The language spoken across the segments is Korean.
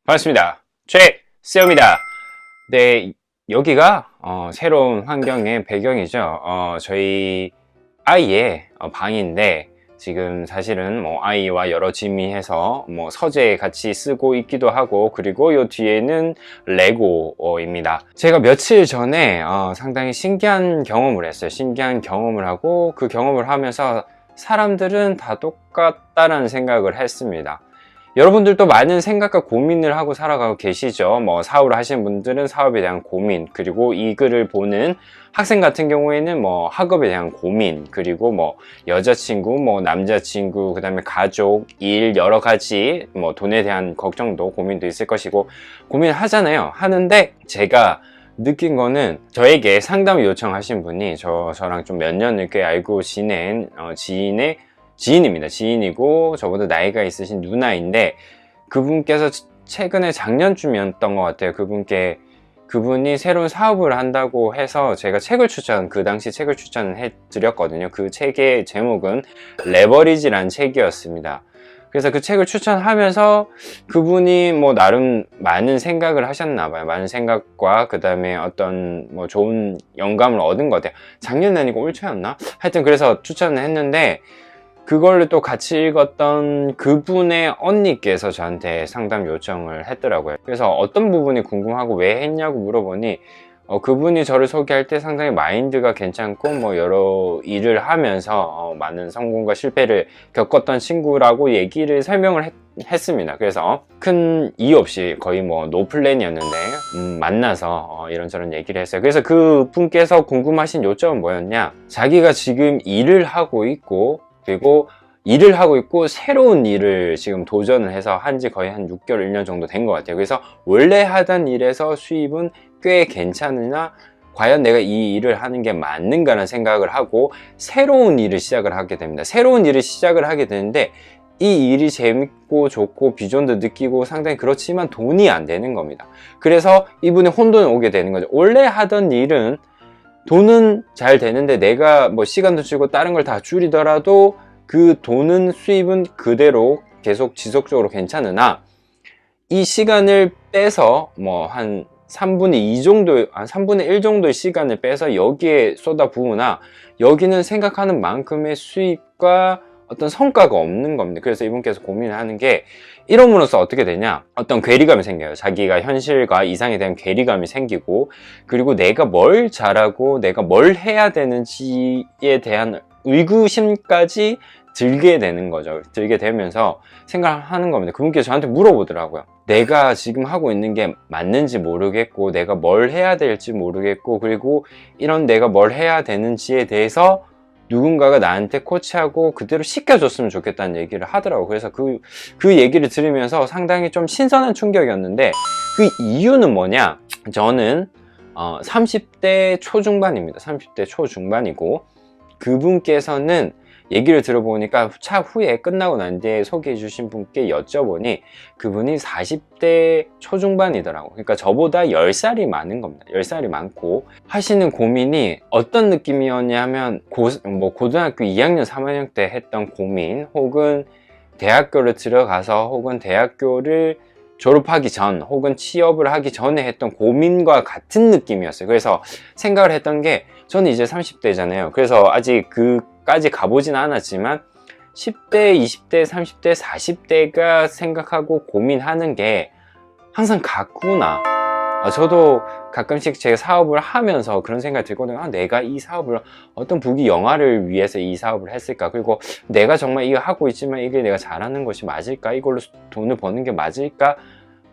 반갑습니다. 최세호입니다. 네, 여기가 새로운 환경의 배경이죠. 저희 아이의 방인데 지금 사실은 아이와 여러 짐이 해서 서재 같이 쓰고 있기도 하고, 그리고 요 뒤에는 레고입니다. 제가 며칠 전에 상당히 신기한 경험을 했어요. 신기한 경험을 하고, 그 경험을 하면서 사람들은 다 똑같다라는 생각을 했습니다. 여러분들도 많은 생각과 고민을 하고 살아가고 계시죠. 사업을 하시는 분들은 사업에 대한 고민, 그리고 이 글을 보는 학생 같은 경우에는 학업에 대한 고민, 그리고 여자친구, 남자친구, 그 다음에 가족, 일, 여러 가지 돈에 대한 걱정도, 고민도 있을 것이고 고민을 하잖아요. 하는데 제가 느낀 거는, 저에게 상담을 요청하신 분이 저랑 좀 몇 년을 꽤 알고 지낸 지인입니다. 지인이고 저보다 나이가 있으신 누나인데, 그분께서 최근에 작년쯤이었던 것 같아요. 그분이 새로운 사업을 한다고 해서 제가 그 당시 책을 추천해 드렸거든요. 그 책의 제목은 레버리지라는 책이었습니다. 그래서 그 책을 추천하면서 그분이 나름 많은 생각을 하셨나 봐요. 많은 생각과 그 다음에 어떤 좋은 영감을 얻은 것 같아요. 작년이 아니고 올 초였나? 하여튼 그래서 추천을 했는데, 그걸 또 같이 읽었던 그분의 언니께서 저한테 상담 요청을 했더라고요. 그래서 어떤 부분이 궁금하고 왜 했냐고 물어보니, 그분이 저를 소개할 때 상당히 마인드가 괜찮고 여러 일을 하면서 많은 성공과 실패를 겪었던 친구라고 얘기를 설명을 했습니다. 그래서 큰 이유 없이 거의 노플랜이었는데 만나서 이런저런 얘기를 했어요. 그래서 그분께서 궁금하신 요점은 뭐였냐, 자기가 지금 일을 하고 있고, 그리고 일을 하고 있고 새로운 일을 지금 도전을 해서 한지 거의 한 6개월, 1년 정도 된 것 같아요. 그래서 원래 하던 일에서 수입은 꽤 괜찮으나 과연 내가 이 일을 하는 게 맞는가라는 생각을 하고 새로운 일을 시작을 하게 됩니다. 새로운 일을 시작을 하게 되는데, 이 일이 재밌고 좋고 비전도 느끼고 상당히 그렇지만 돈이 안 되는 겁니다. 그래서 이분의 혼돈이 오게 되는 거죠. 원래 하던 일은 돈은 잘 되는데 내가 시간도 줄이고 다른 걸 다 줄이더라도 그 돈은, 수입은 그대로 계속 지속적으로 괜찮으나, 이 시간을 빼서 한 3분의 2 정도, 한 3분의 1 정도의 시간을 빼서 여기에 쏟아부으나 여기는 생각하는 만큼의 수입과 어떤 성과가 없는 겁니다. 그래서 이분께서 고민을 하는 게, 이러므로써 어떻게 되냐, 어떤 괴리감이 생겨요. 자기가 현실과 이상에 대한 괴리감이 생기고, 그리고 내가 뭘 잘하고 내가 뭘 해야 되는지에 대한 의구심까지 들게 되는 거죠. 들게 되면서 생각을 하는 겁니다. 그분께서 저한테 물어보더라고요. 내가 지금 하고 있는 게 맞는지 모르겠고, 내가 뭘 해야 될지 모르겠고, 그리고 이런 내가 뭘 해야 되는지에 대해서 누군가가 나한테 코치하고 그대로 시켜줬으면 좋겠다는 얘기를 하더라고요. 그래서 그 얘기를 들으면서 상당히 좀 신선한 충격이었는데, 그 이유는 뭐냐, 저는 30대 초중반입니다. 30대 초중반이고, 그분께서는 얘기를 들어보니까 차후에 끝나고 난 뒤에 소개해 주신 분께 여쭤보니 그분이 40대 초중반이더라고요. 그러니까 저보다 10살이 많은 겁니다. 10살이 많고, 하시는 고민이 어떤 느낌이었냐 하면, 고등학교 2학년, 3학년 때 했던 고민, 혹은 대학교를 들어가서, 혹은 대학교를 졸업하기 전, 혹은 취업을 하기 전에 했던 고민과 같은 느낌이었어요. 그래서 생각을 했던 게, 저는 이제 30대잖아요. 그래서 아직 그까지 가보진 않았지만 10대, 20대, 30대, 40대가 생각하고 고민하는 게 항상 같구나. 저도 가끔씩 제가 사업을 하면서 그런 생각이 들거든요. 내가 이 사업을, 어떤 부귀 영화를 위해서 이 사업을 했을까? 그리고 내가 정말 이거 하고 있지만 이게 내가 잘하는 것이 맞을까? 이걸로 돈을 버는 게 맞을까?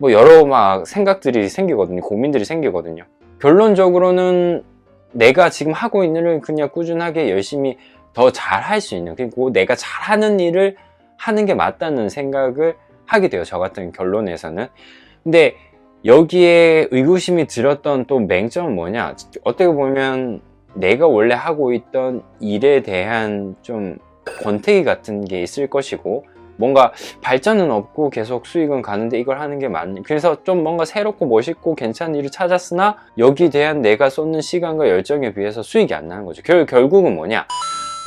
여러 생각들이 생기거든요. 고민들이 생기거든요. 결론적으로는 내가 지금 하고 있는 일을 그냥 꾸준하게 열심히 더 잘할 수 있는, 그리고 내가 잘하는 일을 하는 게 맞다는 생각을 하게 돼요. 저 같은 결론에서는. 근데 여기에 의구심이 들었던 또 맹점은 뭐냐, 어떻게 보면 내가 원래 하고 있던 일에 대한 좀 권태기 같은 게 있을 것이고, 뭔가 발전은 없고 계속 수익은 가는데 이걸 하는 게 맞는, 그래서 좀 뭔가 새롭고 멋있고 괜찮은 일을 찾았으나 여기에 대한 내가 쏟는 시간과 열정에 비해서 수익이 안 나는 거죠. 결국은 뭐냐,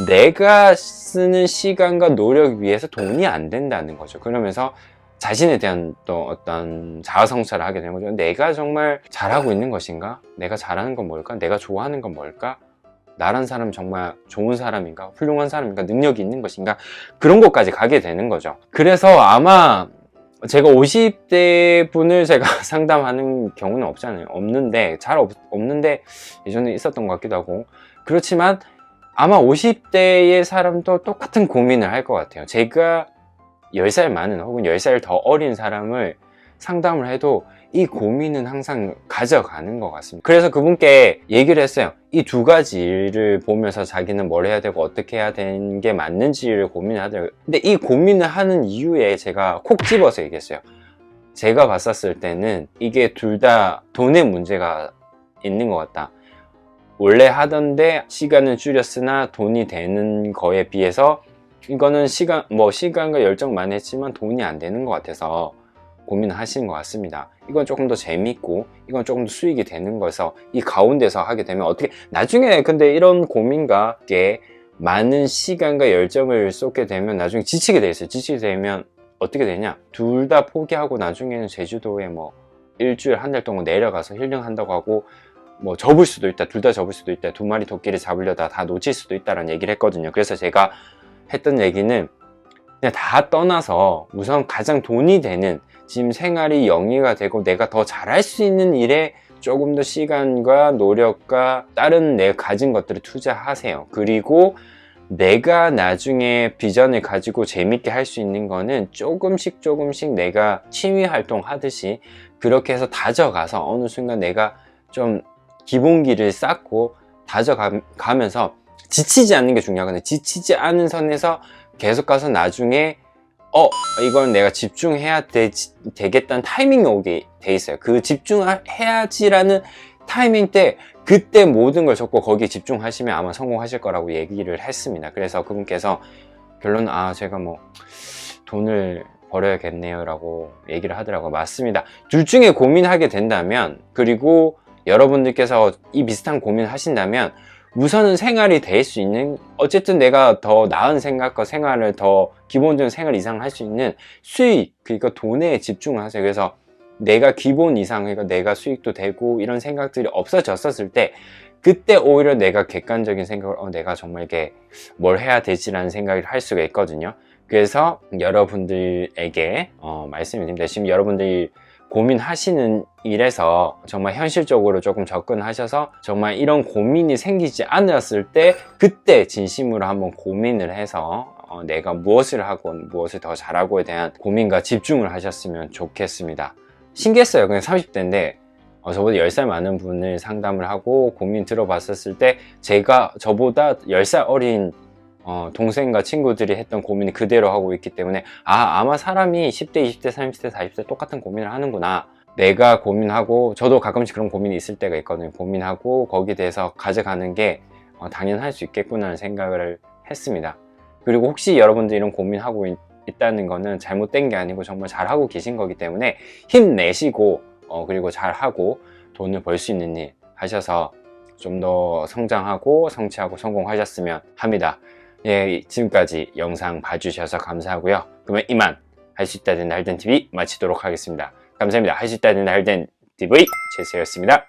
내가 쓰는 시간과 노력 위해서 돈이 안 된다는 거죠. 그러면서 자신에 대한 또 어떤 자아성찰을 하게 되는 거죠. 내가 정말 잘하고 있는 것인가? 내가 잘하는 건 뭘까? 내가 좋아하는 건 뭘까? 나란 사람 정말 좋은 사람인가? 훌륭한 사람인가? 능력이 있는 것인가? 그런 것까지 가게 되는 거죠. 그래서 아마 제가 50대 분을 제가 상담하는 경우는 없잖아요. 없는데, 없는데 예전에 있었던 것 같기도 하고. 그렇지만 아마 50대의 사람도 똑같은 고민을 할 것 같아요. 제가 10살 많은 혹은 10살 더 어린 사람을 상담을 해도 이 고민은 항상 가져가는 것 같습니다. 그래서 그분께 얘기를 했어요. 이 두 가지 일을 보면서 자기는 뭘 해야 되고 어떻게 해야 되는 게 맞는지를 고민을 하더라고요. 근데 이 고민을 하는 이유에 제가 콕 집어서 얘기했어요. 제가 봤었을 때는 이게 둘 다 돈의 문제가 있는 것 같다. 원래 하던데 시간을 줄였으나 돈이 되는 거에 비해서 이거는 시간과 열정 많이 했지만 돈이 안 되는 것 같아서 고민을 하시는 것 같습니다. 이건 조금 더 재밌고 이건 조금 더 수익이 되는 거여서 이 가운데서 하게 되면 어떻게 나중에 근데 이런 고민과 많은 시간과 열정을 쏟게 되면 나중에 지치게 돼 있어요. 지치게 되면 어떻게 되냐, 둘 다 포기하고 나중에는 제주도에 뭐 일주일 한 달 동안 내려가서 힐링한다고 하고 뭐 접을 수도 있다, 둘 다 접을 수도 있다, 두 마리 토끼를 잡으려다 다 놓칠 수도 있다라는 얘기를 했거든요. 그래서 제가 했던 얘기는 그냥 다 떠나서 우선 가장 돈이 되는, 지금 생활이 영위가 되고 내가 더 잘할 수 있는 일에 조금 더 시간과 노력과 다른 내가 가진 것들을 투자하세요. 그리고 내가 나중에 비전을 가지고 재밌게 할 수 있는 거는 조금씩 내가 취미 활동 하듯이 그렇게 해서 다져가서 어느 순간 내가 좀 기본기를 쌓고 다져가면서 지치지 않는 게 중요하거든요. 지치지 않은 선에서 계속 가서 나중에 이건 내가 집중해야 되겠다는 타이밍이 오게 돼 있어요. 그 집중해야지라는 타이밍 때 그때 모든 걸 접고 거기에 집중하시면 아마 성공하실 거라고 얘기를 했습니다. 그래서 그분께서 결론은 제가 뭐 돈을 벌어야겠네요 라고 얘기를 하더라고요. 맞습니다. 둘 중에 고민하게 된다면, 그리고 여러분들께서 이 비슷한 고민을 하신다면 우선은 생활이 될 수 있는, 어쨌든 내가 더 나은 생각과 생활을 더 기본적인 생활 이상을 할 수 있는 수익, 그러니까 돈에 집중을 하세요. 그래서 내가 기본 이상, 그러니까 내가 수익도 되고 이런 생각들이 없어졌었을 때 그때 오히려 내가 객관적인 생각을 내가 정말 이게 뭘 해야 되지라는 생각을 할 수가 있거든요. 그래서 여러분들에게 말씀을 드립니다. 지금 여러분들이 고민하시는 일에서 정말 현실적으로 조금 접근하셔서 정말 이런 고민이 생기지 않았을 때 그때 진심으로 한번 고민을 해서 내가 무엇을 하고 무엇을 더 잘하고에 대한 고민과 집중을 하셨으면 좋겠습니다. 신기했어요. 그냥 30대인데 저보다 10살 많은 분을 상담을 하고 고민 들어봤었을 때 제가 저보다 10살 어린 동생과 친구들이 했던 고민을 그대로 하고 있기 때문에 아마 사람이 10대, 20대, 30대, 40대 똑같은 고민을 하는구나. 내가 고민하고, 저도 가끔씩 그런 고민이 있을 때가 있거든요. 고민하고 거기에 대해서 가져가는 게 당연할 수 있겠구나라는 생각을 했습니다. 그리고 혹시 여러분들 이런 고민하고 있다는 거는 잘못된 게 아니고 정말 잘하고 계신 거기 때문에 힘내시고 그리고 잘하고 돈을 벌 수 있는 일 하셔서 좀 더 성장하고 성취하고 성공하셨으면 합니다. 예, 지금까지 영상 봐주셔서 감사하고요. 그러면 이만 할 수 있다 된다 할땐TV 마치도록 하겠습니다. 감사합니다. 할 수 있다 된다 할땐TV 최수였습니다.